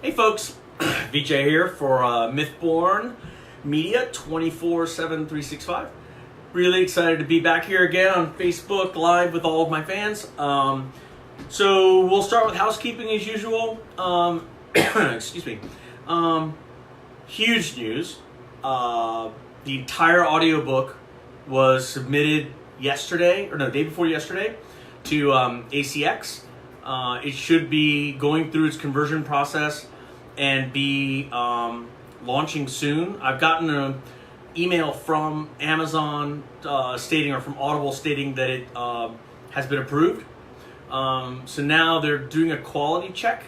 Hey folks, VJ here for Mythborn Media 24/7 365. Really excited to be back here again on Facebook Live with all of my fans. So we'll start with housekeeping as usual. Excuse me. Huge news. The entire audiobook was submitted day before yesterday to ACX. It should be going through its conversion process and be launching soon. I've gotten an email from Amazon from Audible stating that it has been approved. So now they're doing a quality check,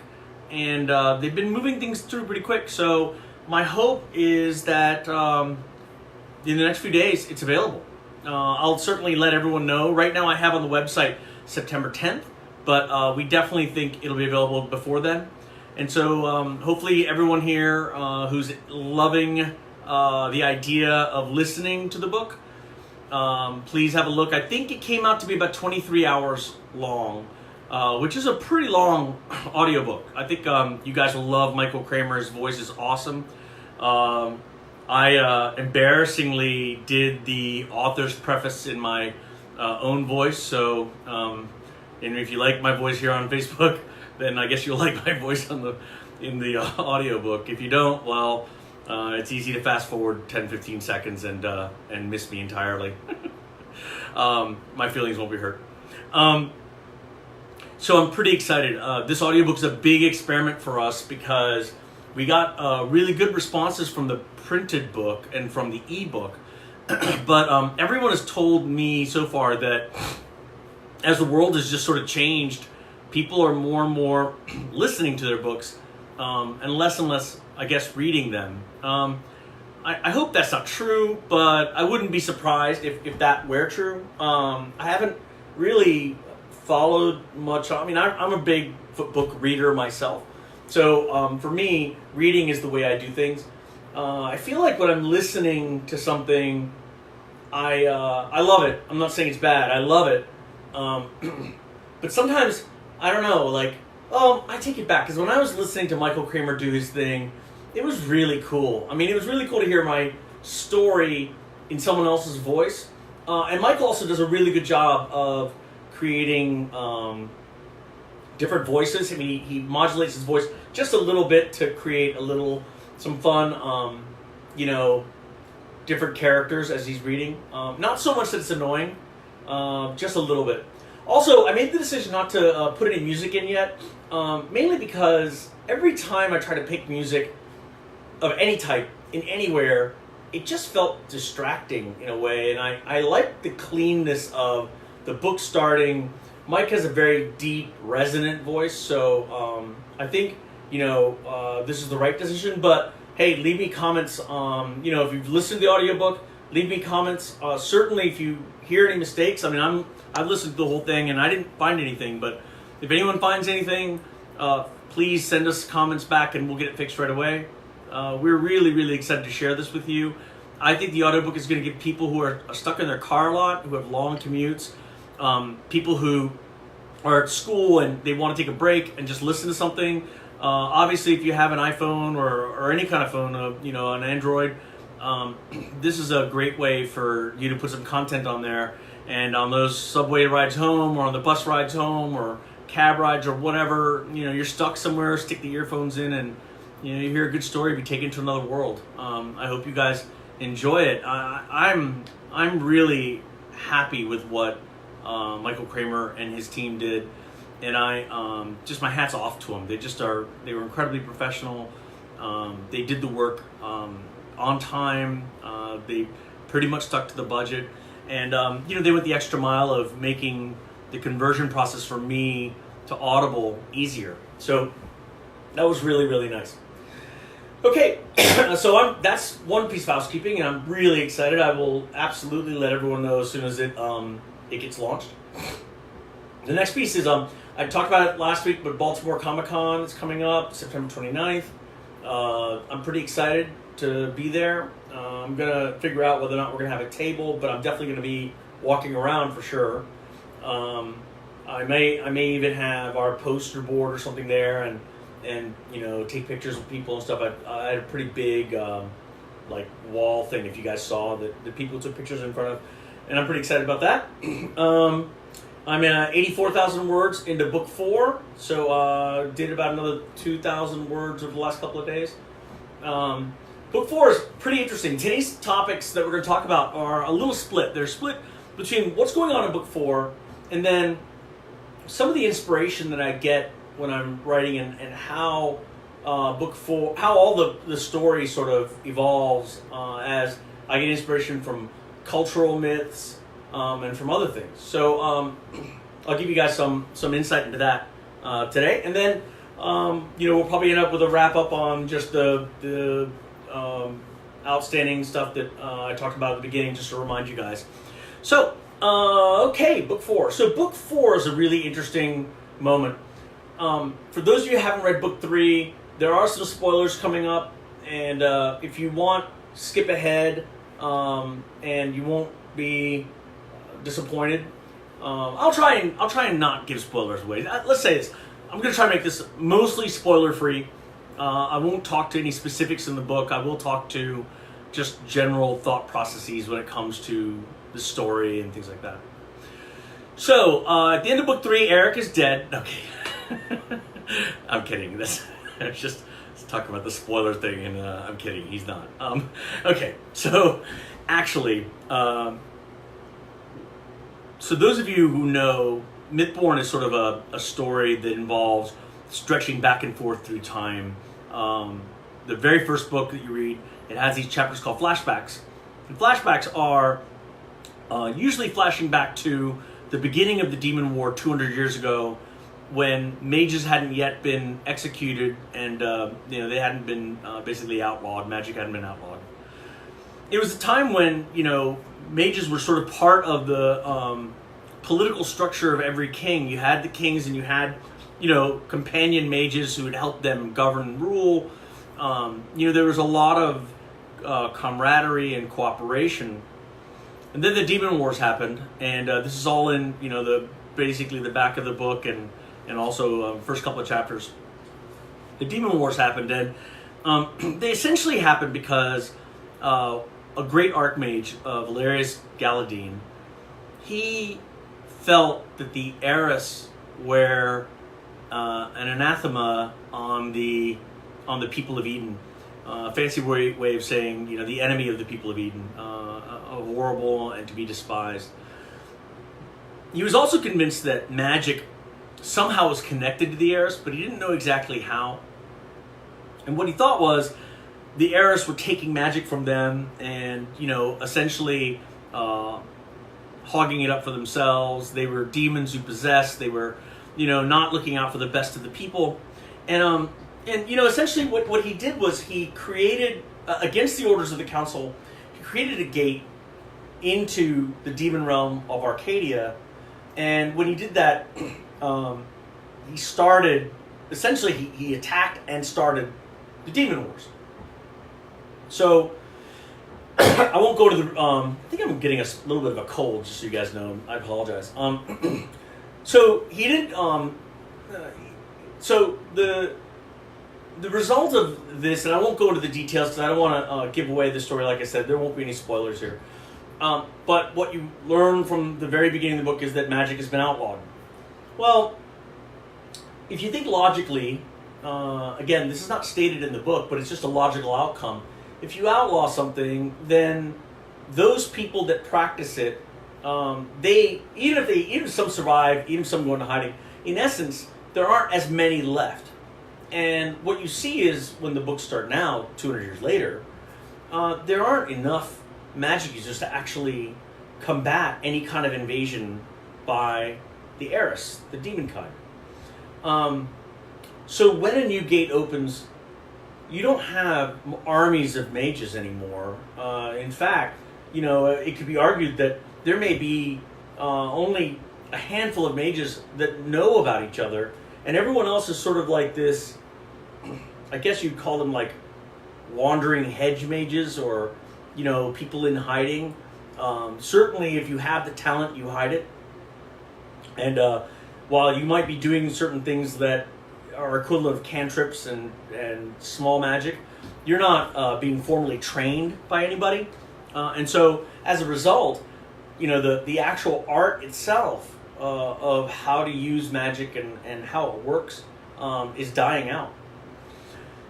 and they've been moving things through pretty quick. So my hope is that in the next few days it's available. I'll certainly let everyone know. Right now I have on the website September 10th, but we definitely think it'll be available before then. And so hopefully everyone here who's loving the idea of listening to the book, please have a look. I think it came out to be about 23 hours long, which is a pretty long audiobook. I think you guys will love Michael Kramer's voice is awesome. I embarrassingly did the author's preface in my own voice, so and if you like my voice here on Facebook, then I guess you'll like my voice in the audiobook. If you don't, well, it's easy to fast forward 10-15 seconds and miss me entirely. My feelings won't be hurt. So I'm pretty excited. This audiobook is a big experiment for us because we got really good responses from the printed book and from the ebook. But everyone has told me so far that as the world has just sort of changed, people are more and more listening to their books and less, I guess, reading them. I hope that's not true, but I wouldn't be surprised if that were true. I haven't really followed much. I mean, I'm a big book reader myself. So for me, reading is the way I do things. I feel like when I'm listening to something, I love it. I'm not saying it's bad. I love it. But sometimes, I don't know, I take it back. Because when I was listening to Michael Kramer do his thing, it was really cool. I mean, it was really cool to hear my story in someone else's voice. And Michael also does a really good job of creating different voices. I mean, he modulates his voice just a little bit to create some fun, different characters as he's reading. Not so much that it's annoying, just a little bit. Also, I made the decision not to put any music in yet, mainly because every time I try to pick music of any type, in anywhere, it just felt distracting in a way, and I like the cleanness of the book starting. Mike has a very deep, resonant voice, so I think, this is the right decision, but hey, leave me comments, if you've listened to the audiobook, leave me comments. Certainly if you hear any mistakes, I mean, I've listened to the whole thing and I didn't find anything, but if anyone finds anything, please send us comments back and we'll get it fixed right away. We're really, really excited to share this with you. I think the audiobook is going to give people who are stuck in their car a lot, who have long commutes, people who are at school and they want to take a break and just listen to something. Obviously, if you have an iPhone or any kind of phone, an Android, this is a great way for you to put some content on there. And on those subway rides home or on the bus rides home or cab rides or whatever, you're stuck somewhere, stick the earphones in and, you hear a good story, be taken to another world. I hope you guys enjoy it. I'm really happy with what Michael Kramer and his team did. And just my hat's off to them. They were incredibly professional. They did the work on time. They pretty much stuck to the budget. And, they went the extra mile of making the conversion process for me to Audible easier. So that was really, really nice. Okay, so that's one piece of housekeeping, and I'm really excited. I will absolutely let everyone know as soon as it gets launched. The next piece is, I talked about it last week, but Baltimore Comic-Con is coming up September 29th. I'm pretty excited to be there. I'm going to figure out whether or not we're going to have a table, but I'm definitely going to be walking around for sure. I may even have our poster board or something there, and and take pictures of people and stuff. I had a pretty big like wall thing, if you guys saw, that people took pictures in front of, and I'm pretty excited about that. I'm 84,000 words into book 4, so did about another 2,000 words over the last couple of days. Book 4 is pretty interesting. Today's topics that we're going to talk about are a little split. They're split between what's going on in book 4 and then some of the inspiration that I get when I'm writing, and how book 4, how all the story sort of evolves as I get inspiration from cultural myths and from other things. So I'll give you guys some insight into that today, and then we'll probably end up with a wrap up on just the outstanding stuff that I talked about at the beginning, just to remind you guys. So okay, book 4. So book 4 is a really interesting moment. For those of you who haven't read book 3, there are some spoilers coming up, and if you want, skip ahead, and you won't be disappointed. I'll try and not give spoilers away. Let's say this: I'm going to try to make this mostly spoiler free. I won't talk to any specifics in the book. I will talk to just general thought processes when it comes to the story and things like that. So at the end of book 3, Eric is dead. Okay, I'm kidding. This just talking about the spoiler thing, and I'm kidding. He's not. Okay, so actually. So those of you who know, Mythborn is sort of a story that involves stretching back and forth through time. The very first book that you read, it has these chapters called flashbacks. And flashbacks are usually flashing back to the beginning of the Demon War 200 years ago, when mages hadn't yet been executed, and they hadn't been basically outlawed. Magic hadn't been outlawed. It was a time when mages were sort of part of the political structure of every king. You had the kings, and you had, companion mages who would help them govern and rule. There was a lot of camaraderie and cooperation. And then the Demon Wars happened, and this is all in, basically the back of the book, and also first couple of chapters. The Demon Wars happened, and they essentially happened because a great archmage, Valerius Galadine, he felt that the Eris were an anathema on the people of Eden. Fancy way of saying, the enemy of the people of Eden, horrible and to be despised. He was also convinced that magic somehow was connected to the Eris, but he didn't know exactly how. And what he thought was, the Eris were taking magic from them and, essentially hogging it up for themselves. They were demons who possessed. They were, not looking out for the best of the people. And essentially what he did was he created, against the orders of the council, he created a gate into the demon realm of Arcadia. And when he did that, he started, essentially he attacked and started the Demon Wars. So, I won't go to the, I think I'm getting a little bit of a cold, just so you guys know. I apologize. So, he did, so the result of this, and I won't go into the details because I don't want to give away the story. Like I said, there won't be any spoilers here. But what you learn from the very beginning of the book is that magic has been outlawed. Well, if you think logically, again, this is not stated in the book, but it's just a logical outcome. If you outlaw something, then those people that practice it, even if some survive, even if some go into hiding, in essence, there aren't as many left. And what you see is, when the books start now, 200 years later, there aren't enough magic users to actually combat any kind of invasion by the Eris, the demon kind. So when a new gate opens, you don't have armies of mages anymore. In fact, it could be argued that there may be only a handful of mages that know about each other, and everyone else is sort of like this, I guess you'd call them like wandering hedge mages, or people in hiding. Certainly if you have the talent, you hide it. And while you might be doing certain things that are equivalent of cantrips and small magic. You're not being formally trained by anybody, and so as a result, the actual art itself of how to use magic and how it works is dying out.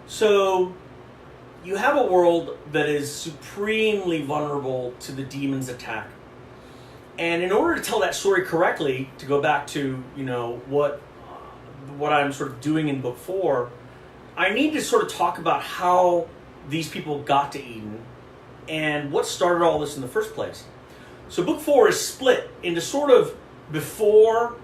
So you have a world that is supremely vulnerable to the demon's attack. And in order to tell that story correctly, to go back to, what I'm sort of doing in book 4, I need to sort of talk about how these people got to Eden and what started all this in the first place. So book 4 is split into sort of before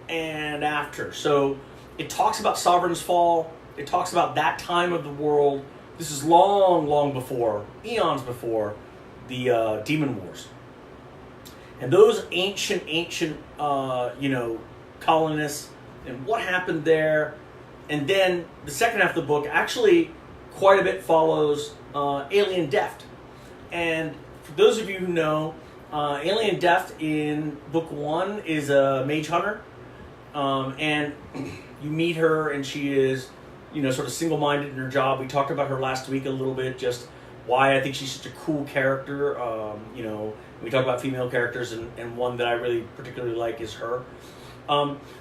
and after. So it talks about Sovereign's fall. It talks about that time of the world. This is long, long before, eons before the Demon Wars. And those ancient, colonists and what happened there. And then the second half of the book actually quite a bit follows Alien Deft. And for those of you who know, Alien Deft in book 1 is a mage hunter. And you meet her and she is, sort of single-minded in her job. We talked about her last week a little bit, just why I think she's such a cool character. We talk about female characters, and one that I really particularly like is her.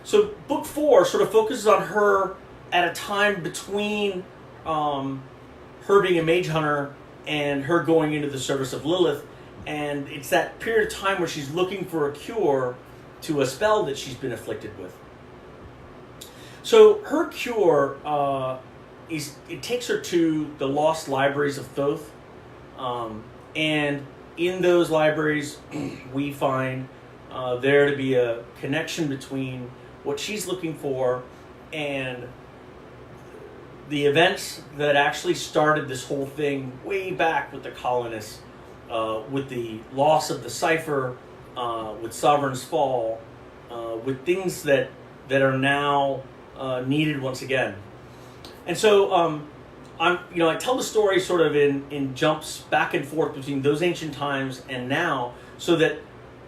So book 4 sort of focuses on her at a time between her being a mage hunter and her going into the service of Lilith. And it's that period of time where she's looking for a cure to a spell that she's been afflicted with. So her cure it takes her to the lost libraries of Thoth, and in those libraries we find there to be a connection between what she's looking for and the events that actually started this whole thing way back with the colonists, with the loss of the cipher, with Sovereign's fall, with things that are now needed once again. And so I tell the story sort of in jumps back and forth between those ancient times and now, so that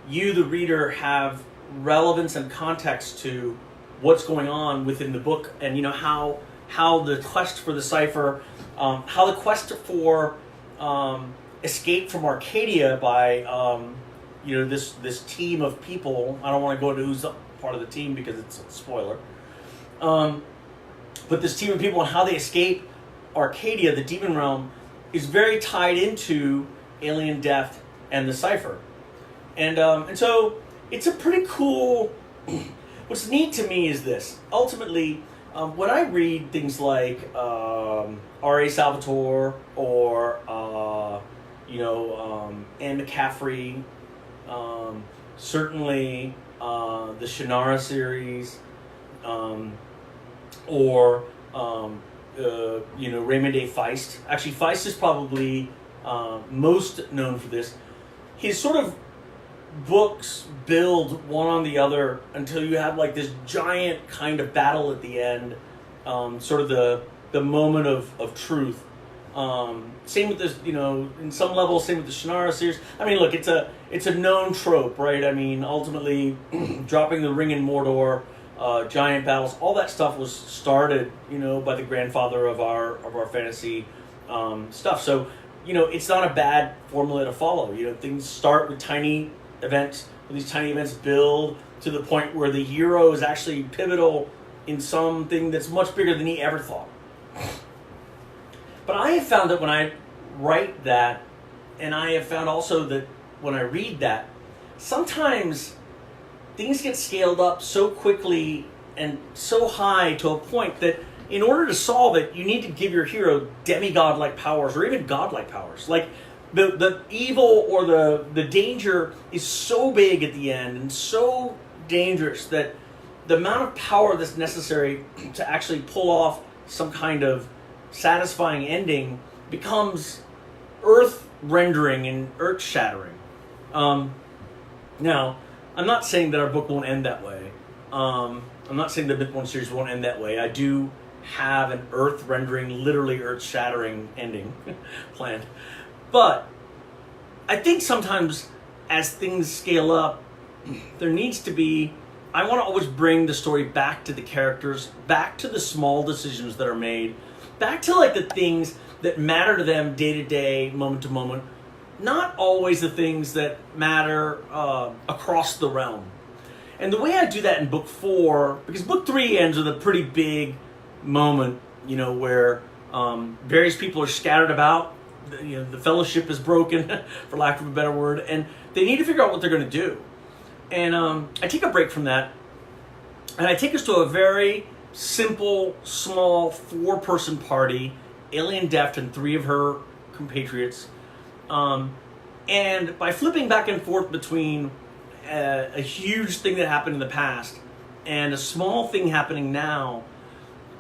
you, the reader, have relevance and context to what's going on within the book, and how the quest for the cipher, how the quest for escape from Arcadia by this team of people. I don't want to go into who's part of the team because it's a spoiler. But this team of people and how they escape Arcadia, the demon realm, is very tied into Alien Deft and the cipher. And so it's a pretty cool... What's neat to me is this. Ultimately, when I read things like R.A. Salvatore or Anne McCaffrey, certainly the Shannara series, or Raymond A. Feist. Actually, Feist is probably most known for this. His sort of books build one on the other until you have like this giant kind of battle at the end, sort of the moment of truth. Same with this, in some level, same with the Shannara series. I mean, look, it's a known trope, right? I mean, ultimately, dropping the ring in Mordor, giant battles, all that stuff was started, by the grandfather of our fantasy stuff. So, it's not a bad formula to follow. Things start with tiny events, where these tiny events build to the point where the hero is actually pivotal in something that's much bigger than he ever thought. But I have found that when I write that, and I have found also that when I read that, sometimes things get scaled up so quickly and so high to a point that in order to solve it, you need to give your hero demigod-like powers or even godlike powers. Like, the evil or the danger is so big at the end and so dangerous that the amount of power that's necessary to actually pull off some kind of satisfying ending becomes earth-rendering and earth-shattering. Now, I'm not saying that our book won't end that way. I'm not saying the Mythborn series won't end that way. I do have an earth-rendering, literally earth-shattering ending planned. But I think sometimes as things scale up, there needs to be I want to always bring the story back to the characters, back to the small decisions that are made, back to like the things that matter to them day to day, moment to moment, not always the things that matter across the realm. And the way I do that in book 4, because book 3 ends with a pretty big moment, you know, where various people are scattered about, you know, the fellowship is broken, for lack of a better word, and they need to figure out what they're going to do. And I take a break from that, and I take us to a very simple, small, 4-person party, Alien Deft and 3 of her compatriots. And by flipping back and forth between a huge thing that happened in the past and a small thing happening now,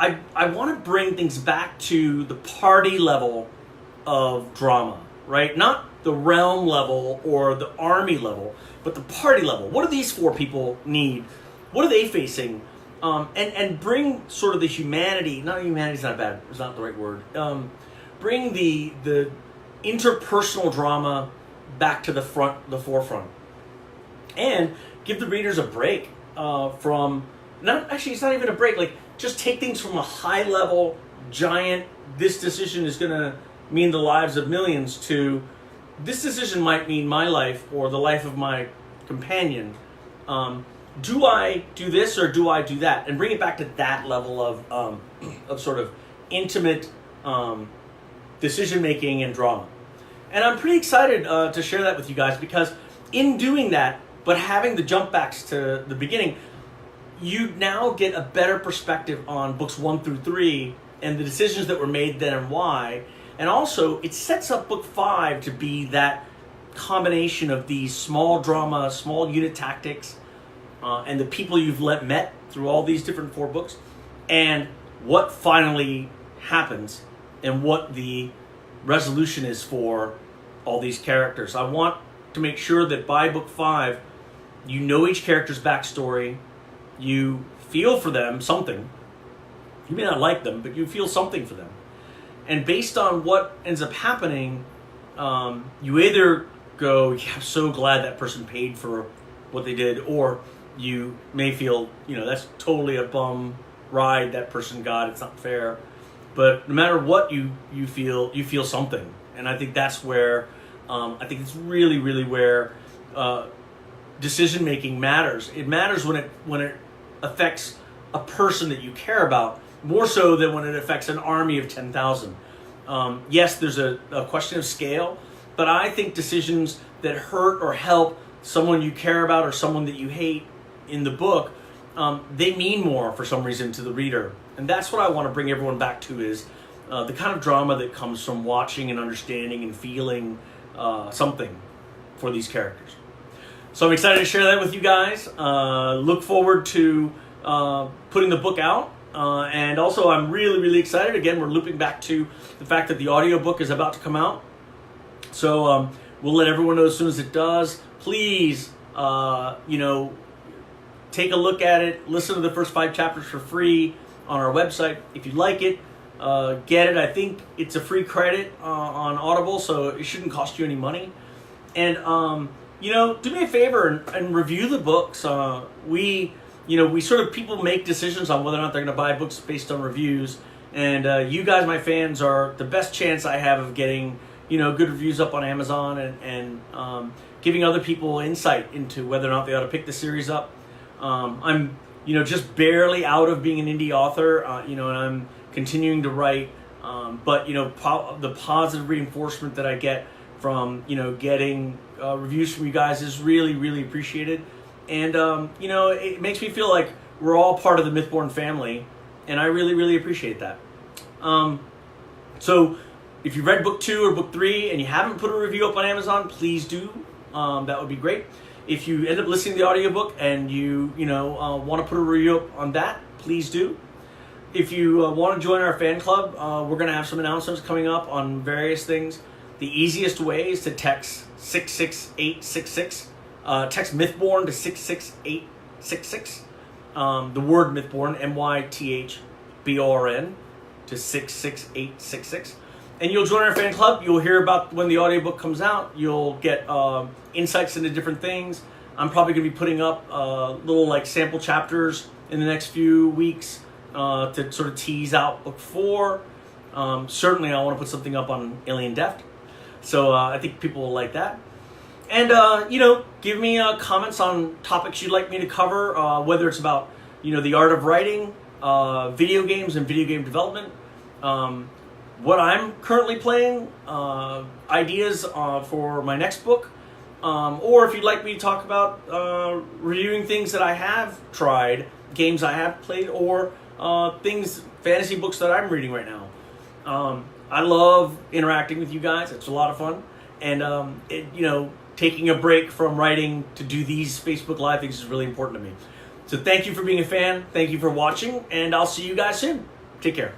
I want to bring things back to the party level of drama, right? Not the realm level or the army level, but the party level. What do these 4 people need? What are they facing? And bring sort of the humanity, not humanity's not bad, it's not the right word. Bring the interpersonal drama back to the forefront. And give the readers a break from, it's not even a break, like just take things from a high level, giant, this decision is going to mean the lives of millions, to this decision might mean my life or the life of my companion. Do I do this or do I do that? And bring it back to that level of sort of intimate decision making and drama. And I'm pretty excited to share that with you guys, because in doing that, but having the jump backs to the beginning, you now get a better perspective on books 1 through 3 and the decisions that were made then and why. And also, it sets up book 5 to be that combination of these small drama, small unit tactics, and the people you've met through all these different 4 books, and what finally happens and what the resolution is for all these characters. I want to make sure that by book 5, you know each character's backstory, you feel for them something. You may not like them, but you feel something for them. And based on what ends up happening, you either go, yeah, I'm so glad that person paid for what they did, or you may feel, you know, that's totally a bum ride that person got, it's not fair. But no matter what you feel something. And I think that's where, I think it's really, really where decision making matters. It matters when it affects a person that you care about, more so than when it affects an army of 10,000. Yes, there's a question of scale, but I think decisions that hurt or help someone you care about or someone that you hate in the book, they mean more for some reason to the reader. And that's what I want to bring everyone back to, is the kind of drama that comes from watching and understanding and feeling something for these characters. So I'm excited to share that with you guys. Look forward to putting the book out. And also I'm really, really excited. Again, we're looping back to the fact that the audiobook is about to come out. So we'll let everyone know as soon as it does. Please, take a look at it. Listen to the first 5 chapters for free on our website. If you like it, get it. I think it's a free credit on Audible, so it shouldn't cost you any money. And, do me a favor and review the books. We sort of, people make decisions on whether or not they're going to buy books based on reviews. And you guys, my fans, are the best chance I have of getting, good reviews up on Amazon and giving other people insight into whether or not they ought to pick the series up. I'm, just barely out of being an indie author, and I'm continuing to write. But, the positive reinforcement that I get from, getting reviews from you guys is really, really appreciated. And, it makes me feel like we're all part of the Mythborn family, and I really, really appreciate that. So if you read book 2 or book 3 and you haven't put a review up on Amazon, please do. That would be great. If you end up listening to the audiobook and you want to put a review up on that, please do. If you want to join our fan club, we're going to have some announcements coming up on various things. The easiest way is to text 66866. Text Mythborn to 66866. The word Mythborn, MYTHBORN, to 66866. And you'll join our fan club. You'll hear about when the audiobook comes out. You'll get insights into different things. I'm probably going to be putting up little like sample chapters in the next few weeks to sort of tease out book 4. Certainly I want to put something up on Alien Deft. So I think people will like that. And, give me comments on topics you'd like me to cover, whether it's about, the art of writing, video games and video game development, what I'm currently playing, ideas for my next book, or if you'd like me to talk about reviewing things that I have tried, games I have played, or fantasy books that I'm reading right now. I love interacting with you guys. It's a lot of fun. And, taking a break from writing to do these Facebook Live things is really important to me. So thank you for being a fan. Thank you for watching. And I'll see you guys soon. Take care.